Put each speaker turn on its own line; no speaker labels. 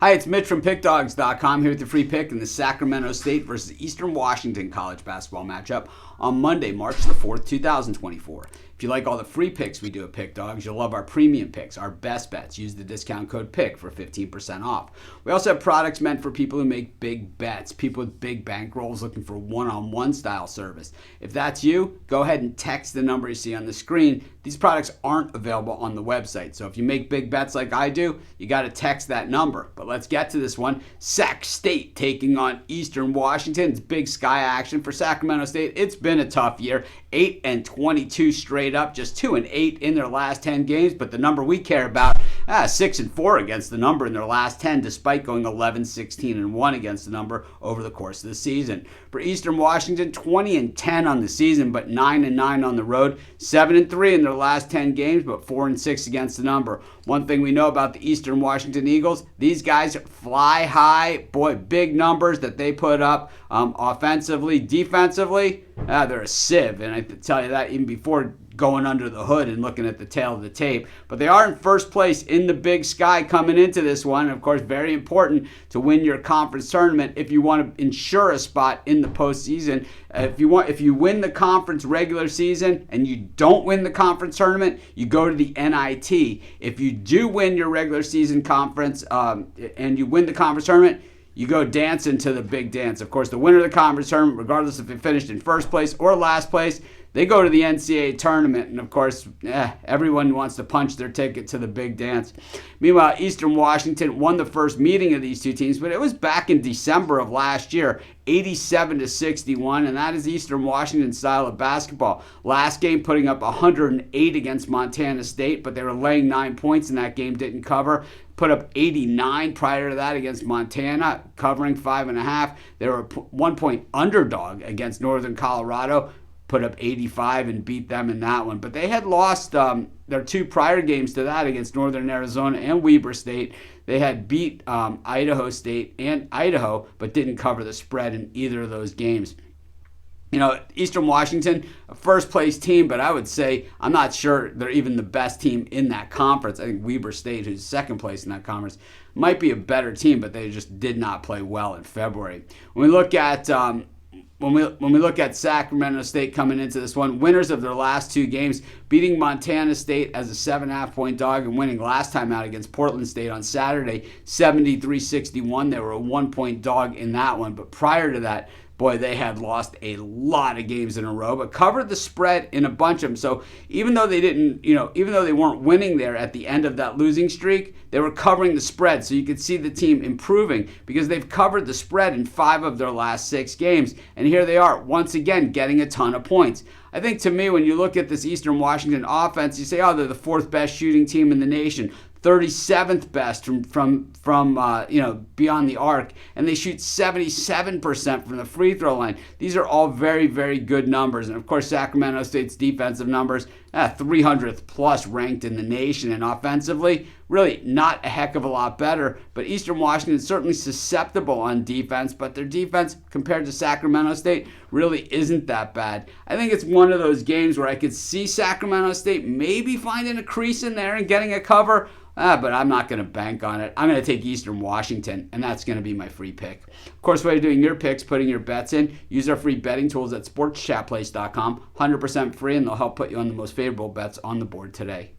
Hi, it's Mitch from Pickdawgz.com here with the free pick in the Sacramento State versus Eastern Washington college basketball matchup on Monday, March the 4th, 2024. If you like all the free picks we do at Pick Dawgz, you'll love our premium picks, our best bets. Use the discount code PICK for 15% off. We also have products meant for people who make big bets, people with big bankrolls looking for one-on-one style service. If that's you, go ahead and text the number you see on the screen. These products aren't available on the website, so if you make big bets like I do, you got to text that number. But let's get to this one. Sac State taking on Eastern Washington. It's Big Sky action for Sacramento State. It's been a tough year. 8-22 straight up, just 2-8 in their last 10 games. But the number we care about, 6-4 against the number in their last 10, despite going 11-16-1 against the number over the course of the season. For Eastern Washington, 20-10 on the season, but 9-9 on the road. 7-3 in their last 10 games, but 4-6 against the number. One thing we know about the Eastern Washington Eagles, these guys fly high. Boy, big numbers that they put up offensively. Defensively, they're a sieve, and I tell you that even before going under the hood and looking at the tail of the tape. But they are in first place in the Big Sky coming into this one. And of course, very important to win your conference tournament if you want to ensure a spot in the postseason. If you win the conference regular season and you don't win the conference tournament, you go to the NIT. If you do win your regular season conference and you win the conference tournament, you go dancing to the big dance. Of course, the winner of the conference tournament, regardless if it finished in first place or last place, they go to the NCAA tournament. And of course, everyone wants to punch their ticket to the big dance. Meanwhile, Eastern Washington won the first meeting of these two teams, but it was back in December of last year, 87-61, and that is Eastern Washington's style of basketball. Last game putting up 108 against Montana State, but they were laying 9 points in that game, didn't cover. Put up 89 prior to that against Montana, covering 5.5. They were a 1-point underdog against Northern Colorado, put up 85 and beat them in that one. But they had lost their two prior games to that against Northern Arizona and Weber State. They had beat Idaho State and Idaho, but didn't cover the spread in either of those games. You know, Eastern Washington, a first-place team, but I would say I'm not sure they're even the best team in that conference. I think Weber State, who's second place in that conference, might be a better team, but they just did not play well in February. When we look at when we look at Sacramento State coming into this one, winners of their last two games, beating Montana State as a 7.5-point dog and winning last time out against Portland State on Saturday, 73-61. They were a 1-point dog in that one, but prior to that, boy, they had lost a lot of games in a row, but covered the spread in a bunch of them. So even though they weren't winning there at the end of that losing streak, they were covering the spread. So you could see the team improving because they've covered the spread in 5 of their last 6 games. And here they are, once again, getting a ton of points. I think to me, when you look at this Eastern Washington offense, you say, oh, they're the 4th best shooting team in the nation. 37th best from beyond the arc, and they shoot 77% from the free throw line. These are all very, very good numbers, and of course Sacramento State's defensive numbers, 300th plus ranked in the nation, and offensively, really not a heck of a lot better. But Eastern Washington is certainly susceptible on defense, but their defense compared to Sacramento State really isn't that bad. I think it's one of those games where I could see Sacramento State maybe finding a crease in there and getting a cover. But I'm not going to bank on it. I'm going to take Eastern Washington, and that's going to be my free pick. Of course, while you're doing your picks, putting your bets in, use our free betting tools at sportschatplace.com. 100% free, and they'll help put you on the most favorable bets on the board today.